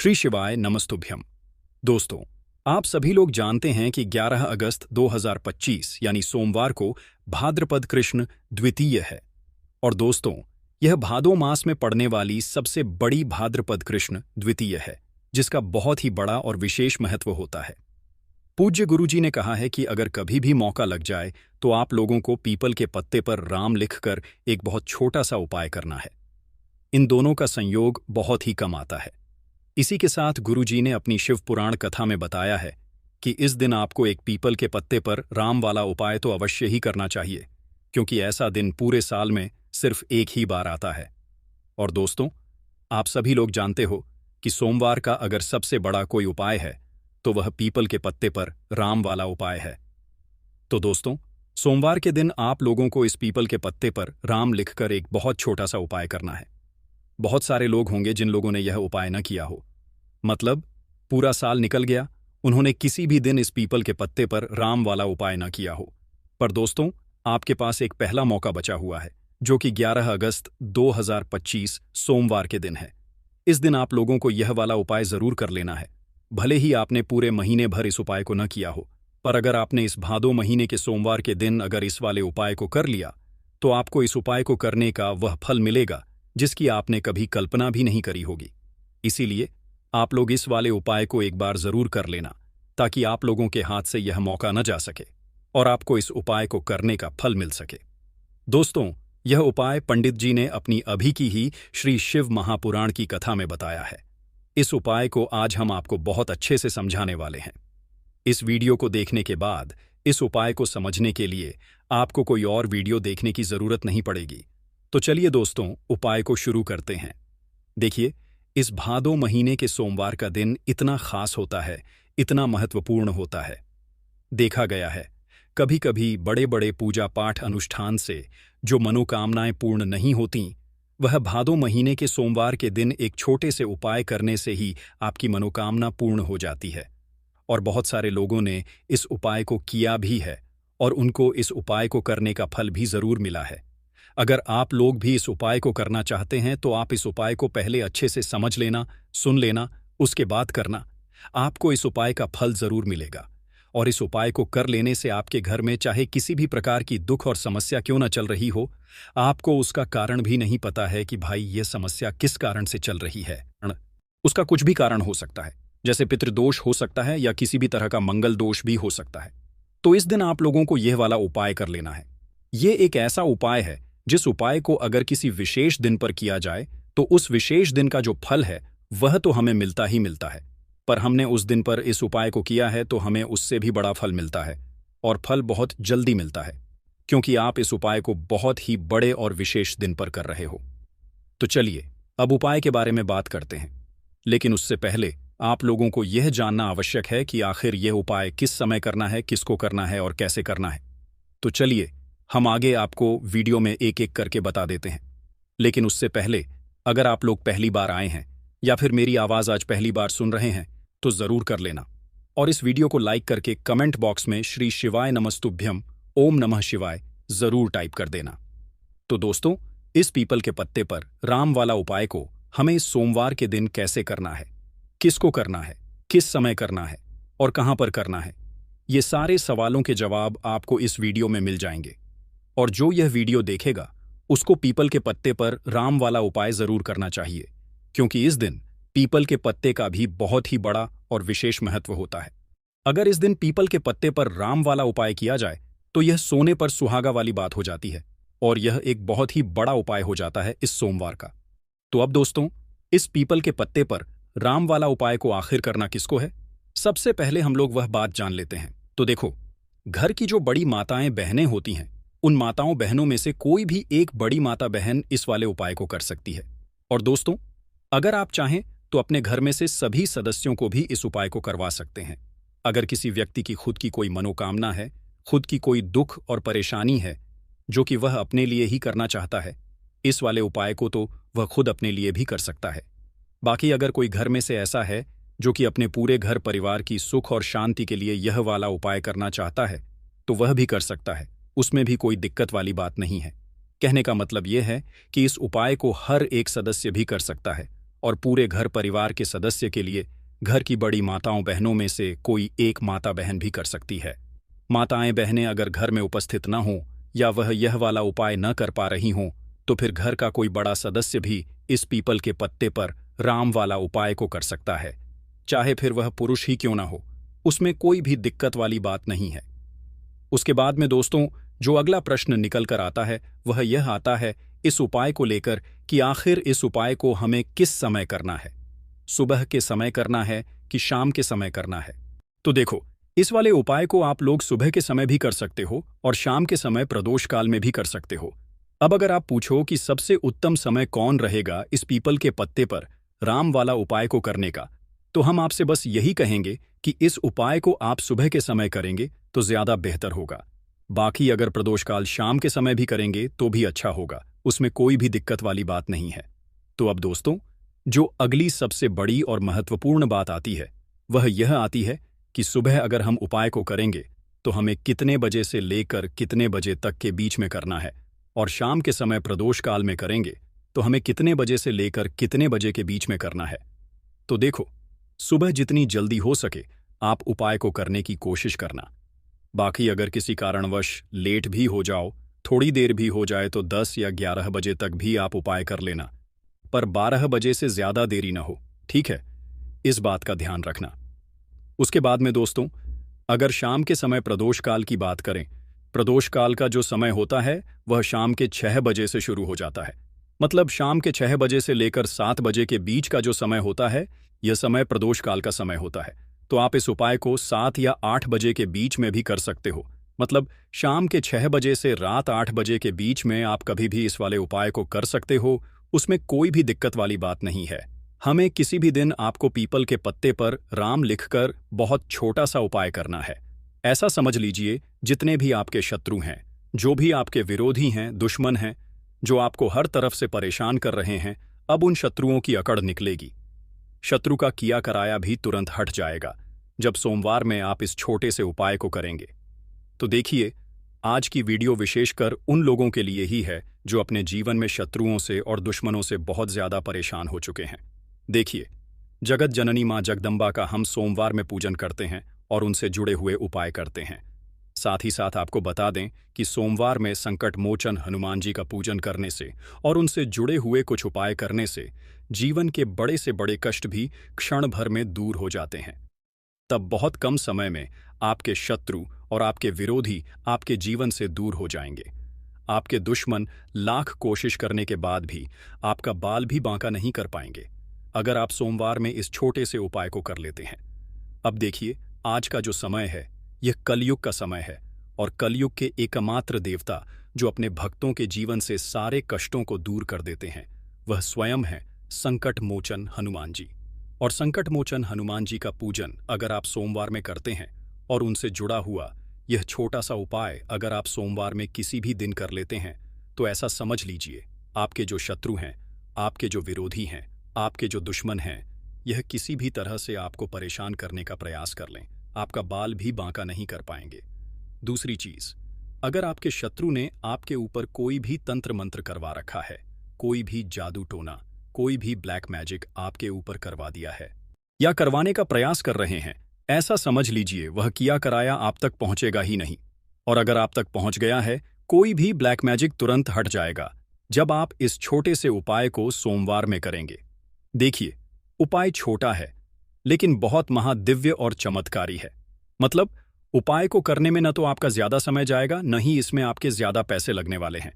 श्री शिवाय नमस्तुभ्यम। दोस्तों, आप सभी लोग जानते हैं कि 11 अगस्त 2025 यानी सोमवार को भाद्रपद कृष्ण द्वितीय है। और दोस्तों, यह भादो मास में पड़ने वाली सबसे बड़ी भाद्रपद कृष्ण द्वितीय है, जिसका बहुत ही बड़ा और विशेष महत्व होता है। पूज्य गुरुजी ने कहा है कि अगर कभी भी मौका लग जाए तो आप लोगों को पीपल के पत्ते पर राम लिखकर एक बहुत छोटा सा उपाय करना है। इन दोनों का संयोग बहुत ही कम आता है। इसी के साथ गुरुजी ने अपनी शिव पुराण कथा में बताया है कि इस दिन आपको एक पीपल के पत्ते पर राम वाला उपाय तो अवश्य ही करना चाहिए, क्योंकि ऐसा दिन पूरे साल में सिर्फ एक ही बार आता है। और दोस्तों, आप सभी लोग जानते हो कि सोमवार का अगर सबसे बड़ा कोई उपाय है तो वह पीपल के पत्ते पर राम वाला उपाय है। तो दोस्तों, सोमवार के दिन आप लोगों को इस पीपल के पत्ते पर राम लिखकर एक बहुत छोटा सा उपाय करना है। बहुत सारे लोग होंगे जिन लोगों ने यह उपाय न किया हो, मतलब पूरा साल निकल गया, उन्होंने किसी भी दिन इस पीपल के पत्ते पर राम वाला उपाय न किया हो। पर दोस्तों, आपके पास एक पहला मौका बचा हुआ है, जो कि 11 अगस्त 2025 सोमवार के दिन है। इस दिन आप लोगों को यह वाला उपाय जरूर कर लेना है। भले ही आपने पूरे महीने भर इस उपाय को न किया हो, पर अगर आपने इस भादो महीने के सोमवार के दिन अगर इस वाले उपाय को कर लिया तो आपको इस उपाय को करने का वह फल मिलेगा जिसकी आपने कभी कल्पना भी नहीं करी होगी। इसीलिए आप लोग इस वाले उपाय को एक बार जरूर कर लेना, ताकि आप लोगों के हाथ से यह मौका न जा सके और आपको इस उपाय को करने का फल मिल सके। दोस्तों, यह उपाय पंडित जी ने अपनी अभी की ही श्री शिव महापुराण की कथा में बताया है। इस उपाय को आज हम आपको बहुत अच्छे से समझाने वाले हैं। इस वीडियो को देखने के बाद इस उपाय को समझने के लिए आपको कोई और वीडियो देखने की जरूरत नहीं पड़ेगी। तो चलिए दोस्तों, उपाय को शुरू करते हैं। देखिए, इस भादो महीने के सोमवार का दिन इतना खास होता है, इतना महत्वपूर्ण होता है। देखा गया है, कभी कभी बड़े बड़े पूजा पाठ अनुष्ठान से जो मनोकामनाएं पूर्ण नहीं होतीं, वह भादो महीने के सोमवार के दिन एक छोटे से उपाय करने से ही आपकी मनोकामना पूर्ण हो जाती है। और बहुत सारे लोगों ने इस उपाय को किया भी है और उनको इस उपाय को करने का फल भी जरूर मिला है। अगर आप लोग भी इस उपाय को करना चाहते हैं तो आप इस उपाय को पहले अच्छे से समझ लेना, सुन लेना, उसके बाद करना। आपको इस उपाय का फल जरूर मिलेगा। और इस उपाय को कर लेने से आपके घर में चाहे किसी भी प्रकार की दुख और समस्या क्यों न चल रही हो, आपको उसका कारण भी नहीं पता है कि भाई ये समस्या किस कारण से चल रही है। उसका कुछ भी कारण हो सकता है, जैसे पितृदोष हो सकता है या किसी भी तरह का मंगल दोष भी हो सकता है। तो इस दिन आप लोगों को यह वाला उपाय कर लेना है। ये एक ऐसा उपाय है जिस उपाय को अगर किसी विशेष दिन पर किया जाए तो उस विशेष दिन का जो फल है वह तो हमें मिलता ही मिलता है, पर हमने उस दिन पर इस उपाय को किया है तो हमें उससे भी बड़ा फल मिलता है, और फल बहुत जल्दी मिलता है, क्योंकि आप इस उपाय को बहुत ही बड़े और विशेष दिन पर कर रहे हो। तो चलिए अब उपाय के बारे में बात करते हैं, लेकिन उससे पहले आप लोगों को यह जानना आवश्यक है कि आखिर यह उपाय किस समय करना है, किसको करना है और कैसे करना है। तो चलिए हम आगे आपको वीडियो में एक एक करके बता देते हैं। लेकिन उससे पहले, अगर आप लोग पहली बार आए हैं या फिर मेरी आवाज़ आज पहली बार सुन रहे हैं तो ज़रूर कर लेना, और इस वीडियो को लाइक करके कमेंट बॉक्स में श्री शिवाय नमस्तुभ्यम ओम नमः शिवाय ज़रूर टाइप कर देना। तो दोस्तों, इस पीपल के पत्ते पर राम वाला उपाय को हमें इस सोमवार के दिन कैसे करना है, किसको करना है, किस समय करना है और कहाँ पर करना है, ये सारे सवालों के जवाब आपको इस वीडियो में मिल जाएंगे। और जो यह वीडियो देखेगा उसको पीपल के पत्ते पर राम वाला उपाय जरूर करना चाहिए, क्योंकि इस दिन पीपल के पत्ते का भी बहुत ही बड़ा और विशेष महत्व होता है। अगर इस दिन पीपल के पत्ते पर राम वाला उपाय किया जाए तो यह सोने पर सुहागा वाली बात हो जाती है, और यह एक बहुत ही बड़ा उपाय हो जाता है इस सोमवार का। तो अब दोस्तों, इस पीपल के पत्ते पर राम वाला उपाय को आखिर करना किसको है, सबसे पहले हम लोग वह बात जान लेते हैं। तो देखो, घर की जो बड़ी माताएं बहनें होती हैं, उन माताओं बहनों में से कोई भी एक बड़ी माता बहन इस वाले उपाय को कर सकती है। और दोस्तों, अगर आप चाहें तो अपने घर में से सभी सदस्यों को भी इस उपाय को करवा सकते हैं। अगर किसी व्यक्ति की खुद की कोई मनोकामना है, खुद की कोई दुख और परेशानी है जो कि वह अपने लिए ही करना चाहता है, इस वाले उपाय को तो वह खुद अपने लिए भी कर सकता है। बाकी अगर कोई घर में से ऐसा है जो कि अपने पूरे घर परिवार की सुख और शांति के लिए यह वाला उपाय करना चाहता है तो वह भी कर सकता है, उसमें भी कोई दिक्कत वाली बात नहीं है। कहने का मतलब यह है कि इस उपाय को हर एक सदस्य भी कर सकता है और पूरे घर परिवार के सदस्य के लिए घर की बड़ी माताओं बहनों में से कोई एक माता बहन भी कर सकती है। माताएं बहनें अगर घर में उपस्थित न हों या वह यह वाला उपाय न कर पा रही हों तो फिर घर का कोई बड़ा सदस्य भी इस पीपल के पत्ते पर राम वाला उपाय को कर सकता है, चाहे फिर वह पुरुष ही क्यों ना हो। उसमें कोई भी दिक्कत वाली बात नहीं है। उसके बाद में दोस्तों जो अगला प्रश्न निकल कर आता है वह यह आता है इस उपाय को लेकर कि आखिर इस उपाय को हमें किस समय करना है, सुबह के समय करना है कि शाम के समय करना है। तो देखो, इस वाले उपाय को आप लोग सुबह के समय भी कर सकते हो और शाम के समय प्रदोष काल में भी कर सकते हो। अब अगर आप पूछो कि सबसे उत्तम समय कौन रहेगा इस पीपल के पत्ते पर राम वाला उपाय को करने का, तो हम आपसे बस यही कहेंगे कि इस उपाय को आप सुबह के समय करेंगे तो ज्यादा बेहतर होगा। बाकी अगर प्रदोष काल शाम के समय भी करेंगे तो भी अच्छा होगा, उसमें कोई भी दिक्कत वाली बात नहीं है। तो अब दोस्तों जो अगली सबसे बड़ी और महत्वपूर्ण बात आती है वह यह आती है कि सुबह अगर हम उपाय को करेंगे तो हमें कितने बजे से लेकर कितने बजे तक के बीच में करना है, और शाम के समय प्रदोष काल में करेंगे तो हमें कितने बजे से लेकर कितने बजे के बीच में करना है। तो देखो, सुबह जितनी जल्दी हो सके आप उपाय को करने की कोशिश करना। बाकी अगर किसी कारणवश लेट भी हो जाओ, थोड़ी देर भी हो जाए तो 10 या 11 बजे तक भी आप उपाय कर लेना, पर 12 बजे से ज्यादा देरी न हो, ठीक है? इस बात का ध्यान रखना। उसके बाद में दोस्तों अगर शाम के समय प्रदोष काल की बात करें, प्रदोष काल का जो समय होता है वह शाम के 6 बजे से शुरू हो जाता है। मतलब शाम के 6 बजे से लेकर 7 बजे के बीच का जो समय होता है यह समय प्रदोष काल का समय होता है। तो आप इस उपाय को 7 या 8 बजे के बीच में भी कर सकते हो। मतलब शाम के 6 बजे से रात 8 बजे के बीच में आप कभी भी इस वाले उपाय को कर सकते हो, उसमें कोई भी दिक्कत वाली बात नहीं है। हमें किसी भी दिन आपको पीपल के पत्ते पर राम लिखकर बहुत छोटा सा उपाय करना है। ऐसा समझ लीजिए जितने भी आपके शत्रु हैं, जो भी आपके विरोधी हैं, दुश्मन हैं, जो आपको हर तरफ से परेशान कर रहे हैं, अब उन शत्रुओं की अकड़ निकलेगी। शत्रु का किया कराया भी तुरंत हट जाएगा जब सोमवार में आप इस छोटे से उपाय को करेंगे। तो देखिए, आज की वीडियो विशेषकर उन लोगों के लिए ही है जो अपने जीवन में शत्रुओं से और दुश्मनों से बहुत ज्यादा परेशान हो चुके हैं। देखिए, जगत जननी मां जगदम्बा का हम सोमवार में पूजन करते हैं और उनसे जुड़े हुए उपाय करते हैं। साथ ही साथ आपको बता दें कि सोमवार में संकट मोचन हनुमान जी का पूजन करने से और उनसे जुड़े हुए कुछ उपाय करने से जीवन के बड़े से बड़े कष्ट भी क्षण भर में दूर हो जाते हैं। तब बहुत कम समय में आपके शत्रु और आपके विरोधी आपके जीवन से दूर हो जाएंगे। आपके दुश्मन लाख कोशिश करने के बाद भी आपका बाल भी बांका नहीं कर पाएंगे अगर आप सोमवार में इस छोटे से उपाय को कर लेते हैं। अब देखिए, आज का जो समय है यह कलयुग का समय है और कलयुग के एकमात्र देवता जो अपने भक्तों के जीवन से सारे कष्टों को दूर कर देते हैं वह स्वयं है संकट मोचन हनुमान जी। और संकट मोचन हनुमान जी का पूजन अगर आप सोमवार में करते हैं और उनसे जुड़ा हुआ यह छोटा सा उपाय अगर आप सोमवार में किसी भी दिन कर लेते हैं तो ऐसा समझ लीजिए आपके जो शत्रु हैं, आपके जो विरोधी हैं, आपके जो दुश्मन हैं, यह किसी भी तरह से आपको परेशान करने का प्रयास कर लें, आपका बाल भी बांका नहीं कर पाएंगे। दूसरी चीज, अगर आपके शत्रु ने आपके ऊपर कोई भी तंत्र मंत्र करवा रखा है, कोई भी जादू टोना, कोई भी ब्लैक मैजिक आपके ऊपर करवा दिया है या करवाने का प्रयास कर रहे हैं, ऐसा समझ लीजिए वह किया कराया आप तक पहुंचेगा ही नहीं। और अगर आप तक पहुंच गया है, कोई भी ब्लैक मैजिक तुरंत हट जाएगा जब आप इस छोटे से उपाय को सोमवार में करेंगे। देखिए, उपाय छोटा है लेकिन बहुत महादिव्य और चमत्कारी है। मतलब उपाय को करने में न तो आपका ज्यादा समय जाएगा, न ही इसमें आपके ज्यादा पैसे लगने वाले हैं।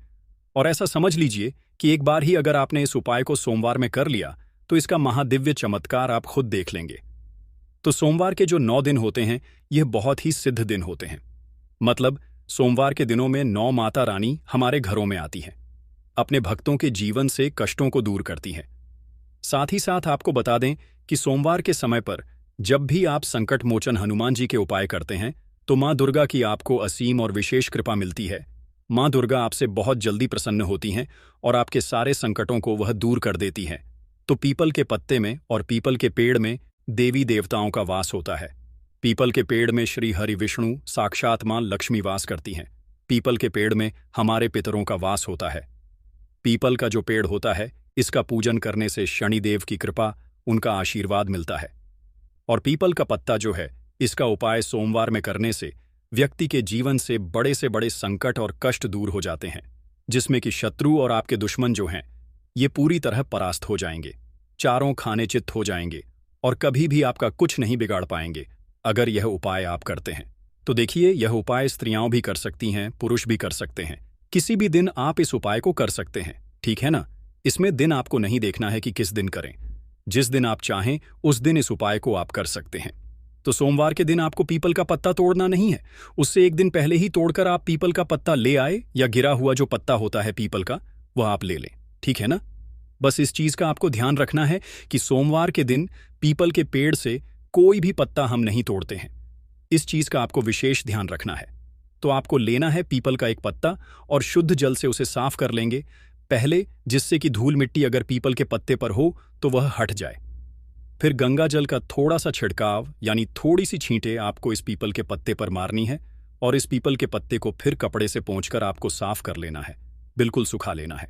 और ऐसा समझ लीजिए कि एक बार ही अगर आपने इस उपाय को सोमवार में कर लिया तो इसका महादिव्य चमत्कार आप खुद देख लेंगे। तो सोमवार के जो 9 दिन होते हैं यह बहुत ही सिद्ध दिन होते हैं। मतलब सोमवार के दिनों में 9 माता रानी हमारे घरों में आती हैं, अपने भक्तों के जीवन से कष्टों को दूर करती हैं। साथ ही साथ आपको बता दें कि सोमवार के समय पर जब भी आप संकट मोचन हनुमान जी के उपाय करते हैं तो माँ दुर्गा की आपको असीम और विशेष कृपा मिलती है। माँ दुर्गा आपसे बहुत जल्दी प्रसन्न होती हैं और आपके सारे संकटों को वह दूर कर देती हैं। तो पीपल के पत्ते में और पीपल के पेड़ में देवी देवताओं का वास होता है। पीपल के पेड़ में श्री हरि विष्णु साक्षात मां लक्ष्मी वास करती हैं। पीपल के पेड़ में हमारे पितरों का वास होता है। पीपल का जो पेड़ होता है इसका पूजन करने से शनिदेव की कृपा, उनका आशीर्वाद मिलता है। और पीपल का पत्ता जो है, इसका उपाय सोमवार में करने से व्यक्ति के जीवन से बड़े संकट और कष्ट दूर हो जाते हैं, जिसमें कि शत्रु और आपके दुश्मन जो हैं, ये पूरी तरह परास्त हो जाएंगे, चारों खाने चित्त हो जाएंगे और कभी भी आपका कुछ नहीं बिगाड़ पाएंगे अगर यह उपाय आप करते हैं। तो देखिए, यह उपाय स्त्रियां भी कर सकती हैं, पुरुष भी कर सकते हैं। किसी भी दिन आप इस उपाय को कर सकते हैं, ठीक है ना? इसमें दिन आपको नहीं देखना है कि किस दिन करें। जिस दिन आप चाहें उस दिन इस उपाय को आप कर सकते हैं। तो सोमवार के दिन आपको पीपल का पत्ता तोड़ना नहीं है, उससे एक दिन पहले ही तोड़कर आप पीपल का पत्ता ले आए, या गिरा हुआ जो पत्ता होता है पीपल का, वह आप ले लें, ठीक है ना? बस इस चीज का आपको ध्यान रखना है कि सोमवार के दिन पीपल के पेड़ से कोई भी पत्ता हम नहीं तोड़ते हैं। इस चीज का आपको विशेष ध्यान रखना है। तो आपको लेना है पीपल का एक पत्ता और शुद्ध जल से उसे साफ कर लेंगे पहले, जिससे कि धूल मिट्टी अगर पीपल के पत्ते पर हो तो वह हट जाए। फिर गंगा जल का थोड़ा सा छिड़काव यानी थोड़ी सी छींटे आपको इस पीपल के पत्ते पर मारनी है और इस पीपल के पत्ते को फिर कपड़े से पोंछकर आपको साफ कर लेना है, बिल्कुल सुखा लेना है।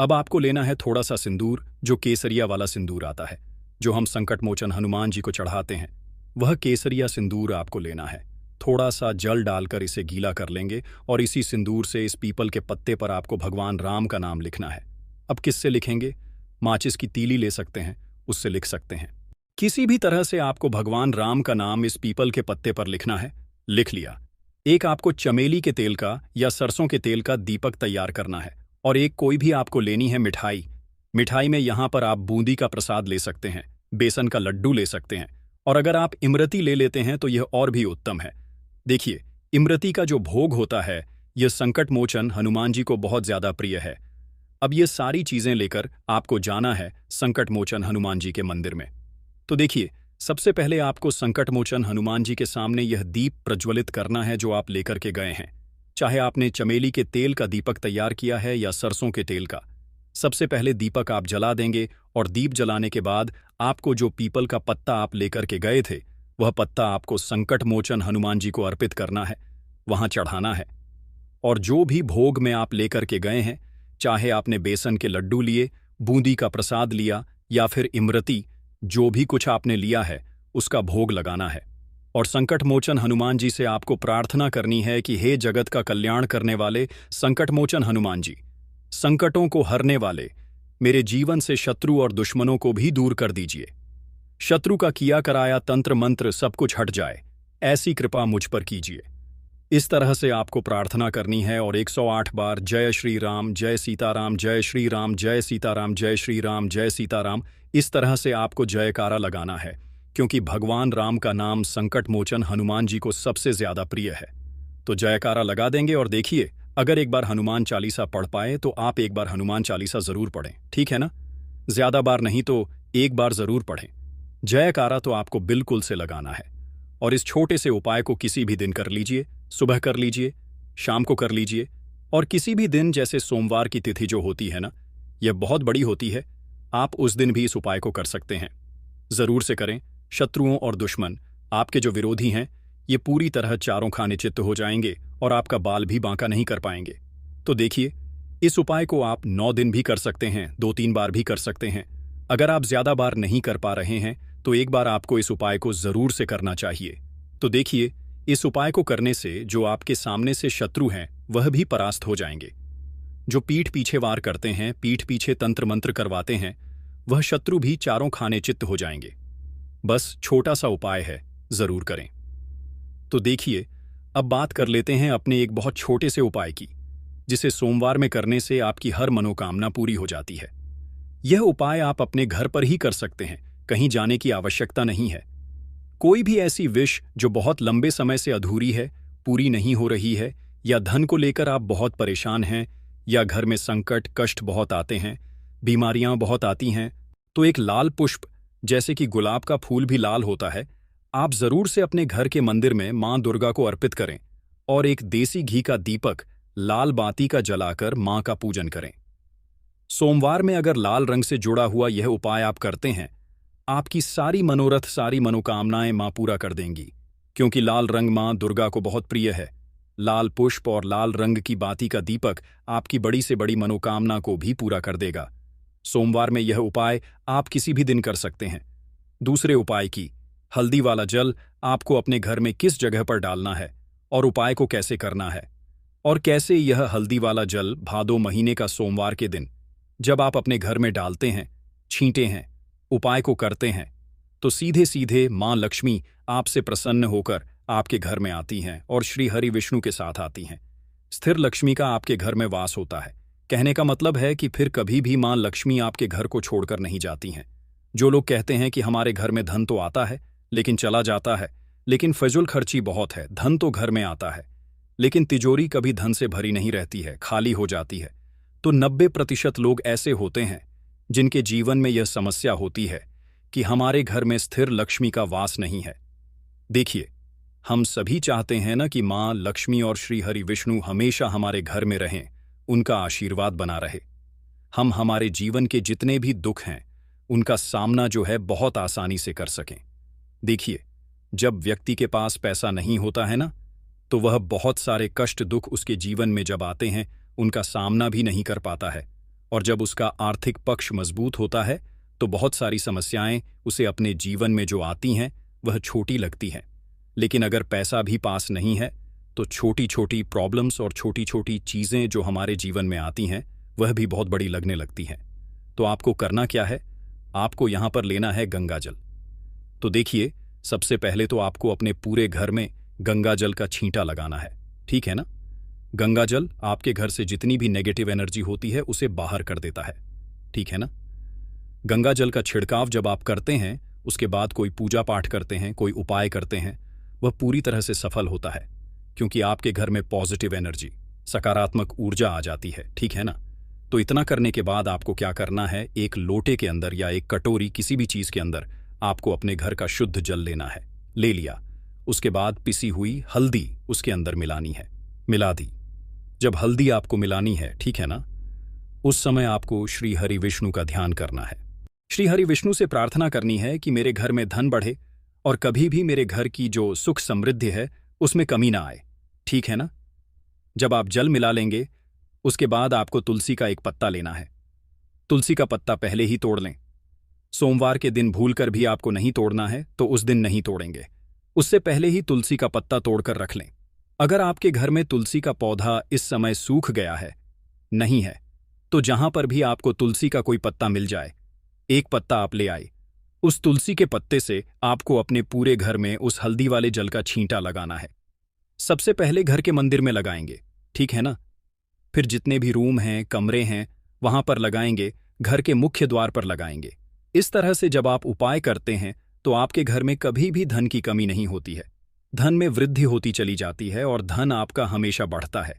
अब आपको लेना है थोड़ा सा सिंदूर, जो केसरिया वाला सिंदूर आता है, जो हम संकट मोचन हनुमान जी को चढ़ाते हैं, वह केसरिया सिंदूर आपको लेना है। थोड़ा सा जल डालकर इसे गीला कर लेंगे और इसी सिंदूर से इस पीपल के पत्ते पर आपको भगवान राम का नाम लिखना है। अब किससे लिखेंगे? माचिस की तीली ले सकते हैं, उससे लिख सकते हैं। किसी भी तरह से आपको भगवान राम का नाम इस पीपल के पत्ते पर लिखना है। लिख लिया। एक आपको चमेली के तेल का या सरसों के तेल का दीपक तैयार करना है और एक कोई भी आपको लेनी है मिठाई। मिठाई में यहां पर आप बूंदी का प्रसाद ले सकते हैं, बेसन का लड्डू ले सकते हैं, और अगर आप इमरती ले लेते हैं तो यह और भी उत्तम है। देखिए, इमरती का जो भोग होता है, यह संकट मोचन हनुमान जी को बहुत ज्यादा प्रिय है। अब ये सारी चीजें लेकर आपको जाना है संकट मोचन हनुमान जी के मंदिर में। तो देखिए, सबसे पहले आपको संकट मोचन हनुमान जी के सामने यह दीप प्रज्वलित करना है जो आप लेकर के गए हैं। चाहे आपने चमेली के तेल का दीपक तैयार किया है या सरसों के तेल का, सबसे पहले दीपक आप जला देंगे और दीप जलाने के बाद आपको जो पीपल का पत्ता आप लेकर के गए थे, वह पत्ता आपको संकट मोचन हनुमान जी को अर्पित करना है, वहां चढ़ाना है। और जो भी भोग में आप लेकर के गए हैं, चाहे आपने बेसन के लड्डू लिए, बूंदी का प्रसाद लिया या फिर इमरती, जो भी कुछ आपने लिया है उसका भोग लगाना है। और संकट मोचन हनुमान जी से आपको प्रार्थना करनी है कि हे जगत का कल्याण करने वाले संकट मोचन हनुमान जी, संकटों को हरने वाले, मेरे जीवन से शत्रु और दुश्मनों को भी दूर कर दीजिए। शत्रु का किया कराया तंत्र मंत्र सब कुछ हट जाए, ऐसी कृपा मुझ पर कीजिए। इस तरह से आपको प्रार्थना करनी है और 108 बार जय श्री राम, जय सीताराम, जय श्री राम, जय सीताराम, जय श्री राम, जय सीताराम, इस तरह से आपको जयकारा लगाना है, क्योंकि भगवान राम का नाम संकट मोचन हनुमान जी को सबसे ज्यादा प्रिय है। तो जयकारा लगा देंगे और देखिए, अगर एक बार हनुमान चालीसा पढ़ पाए तो आप एक बार हनुमान चालीसा जरूर पढ़ें, ठीक है ना? ज्यादा बार नहीं तो एक बार जरूर पढ़ें। जयकारा तो आपको बिल्कुल से लगाना है। और इस छोटे से उपाय को किसी भी दिन कर लीजिए, सुबह कर लीजिए, शाम को कर लीजिए, और किसी भी दिन, जैसे सोमवार की तिथि जो होती है ना, यह बहुत बड़ी होती है, आप उस दिन भी इस उपाय को कर सकते हैं। जरूर से करें। शत्रुओं और दुश्मन, आपके जो विरोधी हैं, ये पूरी तरह चारों खाने चित्त हो जाएंगे और आपका बाल भी बांका नहीं कर पाएंगे। तो देखिए, इस उपाय को आप 9 दिन भी कर सकते हैं, 2-3 बार भी कर सकते हैं। अगर आप ज्यादा बार नहीं कर पा रहे हैं तो एक बार आपको इस उपाय को जरूर से करना चाहिए। तो देखिए, इस उपाय को करने से जो आपके सामने से शत्रु हैं वह भी परास्त हो जाएंगे। जो पीठ पीछे वार करते हैं, पीठ पीछे तंत्र मंत्र करवाते हैं, वह शत्रु भी चारों खाने चित्त हो जाएंगे। बस छोटा सा उपाय है, जरूर करें। तो देखिए, अब बात कर लेते हैं अपने एक बहुत छोटे से उपाय की, जिसे सोमवार में करने से आपकी हर मनोकामना पूरी हो जाती है। यह उपाय आप अपने घर पर ही कर सकते हैं, कहीं जाने की आवश्यकता नहीं है। कोई भी ऐसी विश जो बहुत लंबे समय से अधूरी है, पूरी नहीं हो रही है, या धन को लेकर आप बहुत परेशान हैं, या घर में संकट कष्ट बहुत आते हैं, बीमारियां बहुत आती हैं, तो एक लाल पुष्प, जैसे कि गुलाब का फूल भी लाल होता है, आप जरूर से अपने घर के मंदिर में मां दुर्गा को अर्पित करें और एक देसी घी का दीपक लाल बाती का जलाकर मां का पूजन करें। सोमवार में अगर लाल रंग से जुड़ा हुआ यह उपाय आप करते हैं, आपकी सारी मनोरथ, सारी मनोकामनाएं मां पूरा कर देंगी, क्योंकि लाल रंग मां दुर्गा को बहुत प्रिय है। लाल पुष्प और लाल रंग की बाती का दीपक आपकी बड़ी से बड़ी मनोकामना को भी पूरा कर देगा। सोमवार में यह उपाय आप किसी भी दिन कर सकते हैं। दूसरे उपाय की हल्दी वाला जल आपको अपने घर में किस जगह पर डालना है और उपाय को कैसे करना है, और कैसे यह हल्दी वाला जल भादो महीने का सोमवार के दिन जब आप अपने घर में डालते हैं, छींटे हैं, उपाय को करते हैं, तो सीधे सीधे मां लक्ष्मी आपसे प्रसन्न होकर आपके घर में आती हैं और श्री हरि विष्णु के साथ आती हैं। स्थिर लक्ष्मी का आपके घर में वास होता है। कहने का मतलब है कि फिर कभी भी मां लक्ष्मी आपके घर को छोड़कर नहीं जाती हैं। जो लोग कहते हैं कि हमारे घर में धन तो आता है लेकिन चला जाता है, लेकिन फजूल खर्ची बहुत है, धन तो घर में आता है लेकिन तिजोरी कभी धन से भरी नहीं रहती है, खाली हो जाती है, तो 90% लोग ऐसे होते हैं जिनके जीवन में यह समस्या होती है कि हमारे घर में स्थिर लक्ष्मी का वास नहीं है। देखिए, हम सभी चाहते हैं ना कि मां लक्ष्मी और श्री हरि विष्णु हमेशा हमारे घर में रहें, उनका आशीर्वाद बना रहे। हम हमारे जीवन के जितने भी दुख हैं उनका सामना जो है बहुत आसानी से कर सकें। देखिए, जब व्यक्ति के पास पैसा नहीं होता है ना, तो वह बहुत सारे कष्ट दुख उसके जीवन में जब आते हैं उनका सामना भी नहीं कर पाता है, और जब उसका आर्थिक पक्ष मजबूत होता है तो बहुत सारी समस्याएं उसे अपने जीवन में जो आती हैं वह छोटी लगती हैं। लेकिन अगर पैसा भी पास नहीं है तो छोटी छोटी प्रॉब्लम्स और छोटी छोटी चीज़ें जो हमारे जीवन में आती हैं वह भी बहुत बड़ी लगने लगती हैं। तो आपको करना क्या है? आपको यहाँ पर लेना है गंगा जल। तो देखिए, सबसे पहले तो आपको अपने पूरे घर में गंगा जल का छींटा लगाना है, ठीक है ना? गंगा जल आपके घर से जितनी भी नेगेटिव एनर्जी होती है उसे बाहर कर देता है, ठीक है ना? गंगा जल का छिड़काव जब आप करते हैं, उसके बाद कोई पूजा पाठ करते हैं, कोई उपाय करते हैं, वह पूरी तरह से सफल होता है, क्योंकि आपके घर में पॉजिटिव एनर्जी, सकारात्मक ऊर्जा आ जाती है, ठीक है ना? तो इतना करने के बाद आपको क्या करना है, एक लोटे के अंदर या एक कटोरी, किसी भी चीज के अंदर आपको अपने घर का शुद्ध जल लेना है। ले लिया, उसके बाद पिसी हुई हल्दी उसके अंदर मिलानी है, मिला दी। जब हल्दी आपको मिलानी है, ठीक है ना, उस समय आपको श्री हरि विष्णु का ध्यान करना है। श्री हरि विष्णु से प्रार्थना करनी है कि मेरे घर में धन बढ़े और कभी भी मेरे घर की जो सुख समृद्धि है उसमें कमी ना आए, ठीक है ना? जब आप जल मिला लेंगे उसके बाद आपको तुलसी का एक पत्ता लेना है। तुलसी का पत्ता पहले ही तोड़ लें। सोमवार के दिन भूलकर भी आपको नहीं तोड़ना है तो उस दिन नहीं तोड़ेंगे, उससे पहले ही तुलसी का पत्ता तोड़कर रख लें। अगर आपके घर में तुलसी का पौधा इस समय सूख गया है, नहीं है, तो जहां पर भी आपको तुलसी का कोई पत्ता मिल जाए, एक पत्ता आप ले आए। उस तुलसी के पत्ते से आपको अपने पूरे घर में उस हल्दी वाले जल का छींटा लगाना है। सबसे पहले घर के मंदिर में लगाएंगे, ठीक है ना? फिर जितने भी रूम हैं, कमरे हैं, वहां पर लगाएंगे, घर के मुख्य द्वार पर लगाएंगे। इस तरह से जब आप उपाय करते हैं तो आपके घर में कभी भी धन की कमी नहीं होती है, धन में वृद्धि होती चली जाती है और धन आपका हमेशा बढ़ता है।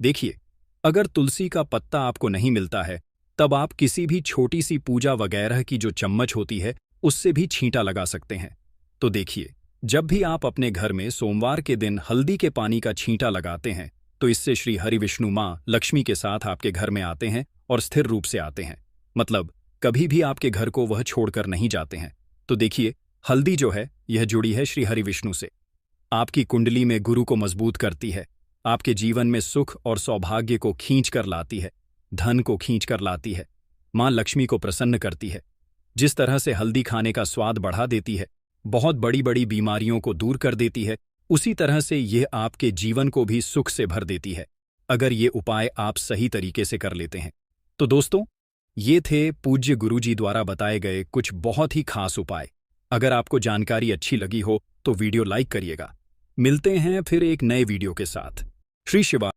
देखिए, अगर तुलसी का पत्ता आपको नहीं मिलता है तब आप किसी भी छोटी सी पूजा वगैरह की जो चम्मच होती है उससे भी छींटा लगा सकते हैं। तो देखिए, जब भी आप अपने घर में सोमवार के दिन हल्दी के पानी का छींटा लगाते हैं तो इससे श्री हरि विष्णु मां लक्ष्मी के साथ आपके घर में आते हैं और स्थिर रूप से आते हैं, मतलब कभी भी आपके घर को वह छोड़कर नहीं जाते हैं। तो देखिए, हल्दी जो है यह जुड़ी है श्री हरि विष्णु से, आपकी कुंडली में गुरु को मजबूत करती है, आपके जीवन में सुख और सौभाग्य को खींच कर लाती है, धन को खींच कर लाती है, मां लक्ष्मी को प्रसन्न करती है। जिस तरह से हल्दी खाने का स्वाद बढ़ा देती है, बहुत बड़ी बड़ी बीमारियों को दूर कर देती है, उसी तरह से यह आपके जीवन को भी सुख से भर देती है, अगर ये उपाय आप सही तरीके से कर लेते हैं। तो दोस्तों, ये थे पूज्य गुरुजी द्वारा बताए गए कुछ बहुत ही खास उपाय। अगर आपको जानकारी अच्छी लगी हो तो वीडियो लाइक करिएगा। मिलते हैं फिर एक नए वीडियो के साथ। श्री शिवा।